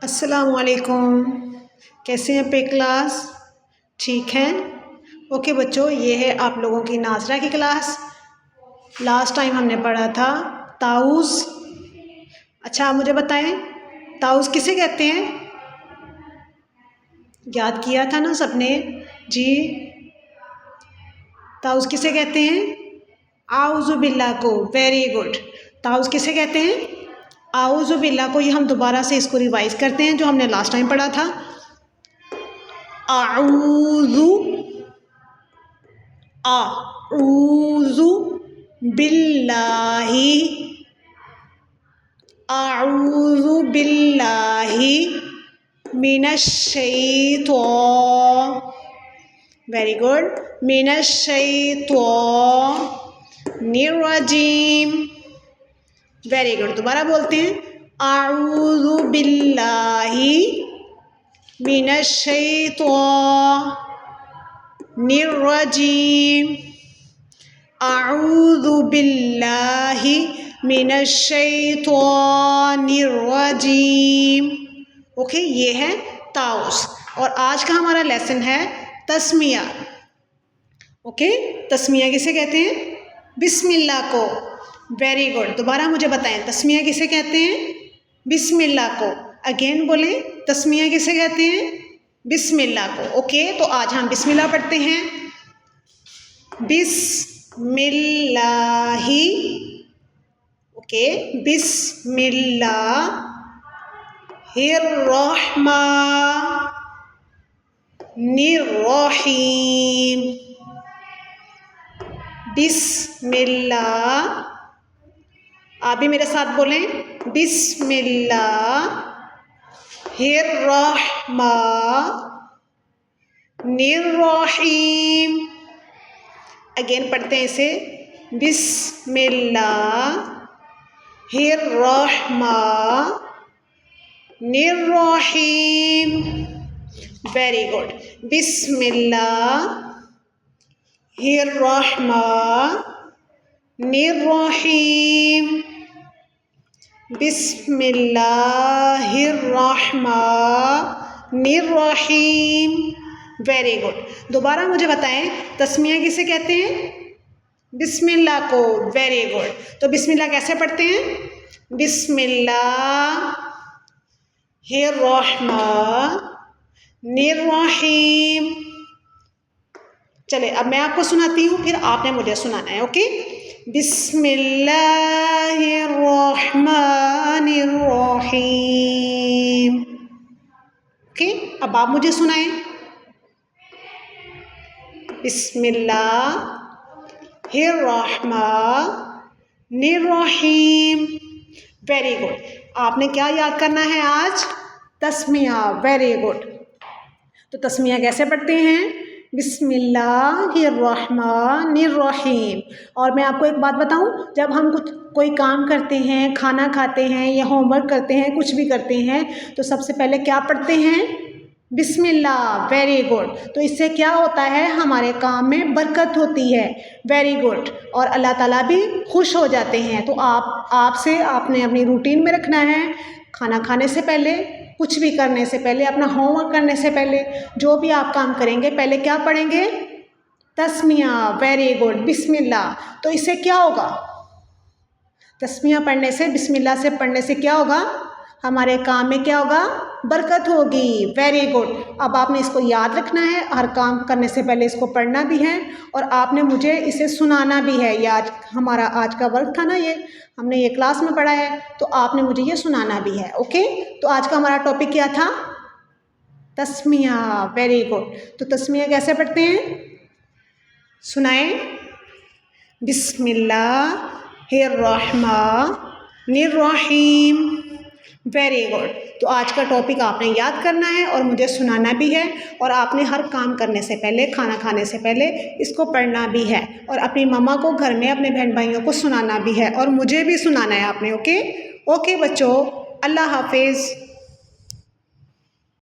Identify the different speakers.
Speaker 1: अस्सलामुअलैकुम। कैसे हैं पे क्लास? ठीक हैं? ओके बच्चों, ये है आप लोगों की नाज़रा की क्लास। लास्ट टाइम हमने पढ़ा था ताऊस। अच्छा, आप मुझे बताएं ताऊस किसे कहते हैं? याद किया था ना सबने जी? ताऊस किसे कहते हैं? आऊज़ु बिल्लाह को। Very good. ताऊस किसे कहते हैं? आऊज़ु बिल्लाह को। ये हम दोबारा से इसको रिवाइज करते हैं जो हमने लास्ट टाइम पढ़ा था। आऊज़ु आऊज़ु बिल्लाहि आऊज़ु बिल्लाहि वेरी गुड, मिनश्शैतानिर्रजीम। Very good. दोबारा बोलते हैं आऊज़ु बिल्लाहि मिनश्शैतानिर्रजीम आऊज़ु बिल्लाहि मिनश्शैतानिर्रजीम। ओके, ये है ताउस। और आज का हमारा लेसन है तस्मिया। ओके, तस्मिया किसे कहते हैं? बिस्मिल्लाह को। Very good. दोबारा मुझे बताएं तस्मिया किसे कहते हैं? बिस्मिल्लाह को। अगेन बोलें, तस्मिया किसे कहते हैं? बिस्मिल्लाह को। ओके, तो आज हम बिस्मिल्लाह पढ़ते हैं। बिस्मिल्लाहि। ओके, बिस्मिल्लाहिर्रहमानिर्रहीम। बिस्मिल्लाह। आप भी मेरे साथ बोलें बिस्मिल्लाहिर्रहमानिर्रहीम। अगेन पढ़ते हैं इसे, बिस्मिल्लाहिर्रहमानिर्रहीम। Very good. बिस्मिल्लाहिर्रहमानिर्रहीम। बिस्मिल्लाहिर्रहमानिर्रहीम। Very good. दोबारा मुझे बताएं तस्मिया किसे कहते हैं? बिस्मिल्लाह को। Very good. तो बिस्मिल्लाह कैसे पढ़ते हैं? बिस्मिल्लाहिर्रहमानिर्रहीम। चले, अब मैं आपको सुनाती हूँ, फिर आपने मुझे सुनाना है। ओके, बिस्मिल्लाहिर्रहमानिर्रहीम। ओके, अब आप मुझे सुनाएं। बिस्मिल्लाहिर्रहमानिर्रहीम। Very good. आपने क्या याद करना है आज? तस्मिया। Very good. तो तस्मिया कैसे पढ़ते हैं? बिस्मिल्लाहिर्रहमानिर्रहीम। और मैं आपको एक बात बताऊं, जब हम कोई काम करते हैं, खाना खाते हैं या होमवर्क करते हैं, कुछ भी करते हैं, तो सबसे पहले क्या पढ़ते हैं? बिस्मिल्लाह। Very good. तो इससे क्या होता है? हमारे काम में बरकत होती है। Very good. और अल्लाह ताला भी खुश हो जाते हैं। तो आपसे आपने अपनी रूटीन में रखना है, खाना खाने से पहले, कुछ भी करने से पहले, अपना होमवर्क करने से पहले, जो भी आप काम करेंगे, पहले क्या पढ़ेंगे? तस्मिया। वेरी गुड, बिस्मिल्लाह। तो इससे क्या होगा? तस्मिया पढ़ने से, बिस्मिल्लाह से पढ़ने से क्या होगा? हमारे काम में क्या होगा? बरकत होगी। Very good. अब आपने इसको याद रखना है, हर काम करने से पहले इसको पढ़ना भी है और आपने मुझे इसे सुनाना भी है। ये हमारा आज का वर्क था ना, ये हमने ये क्लास में पढ़ा है, तो आपने मुझे ये सुनाना भी है। ओके, तो आज का हमारा टॉपिक क्या था? तस्मिया। Very good. तो तस्मिया कैसे पढ़ते हैं? सुनाएं। बिस्मिल्लाहिर्रहमानिर्रहीम। Very good. तो आज का टॉपिक आपने याद करना है और मुझे सुनाना भी है, और आपने हर काम करने से पहले, खाना खाने से पहले इसको पढ़ना भी है, और अपनी मम्मा को घर में, अपने बहन भाइयों को सुनाना भी है, और मुझे भी सुनाना है आपने। ओके ओके बच्चों, अल्लाह हाफिज़।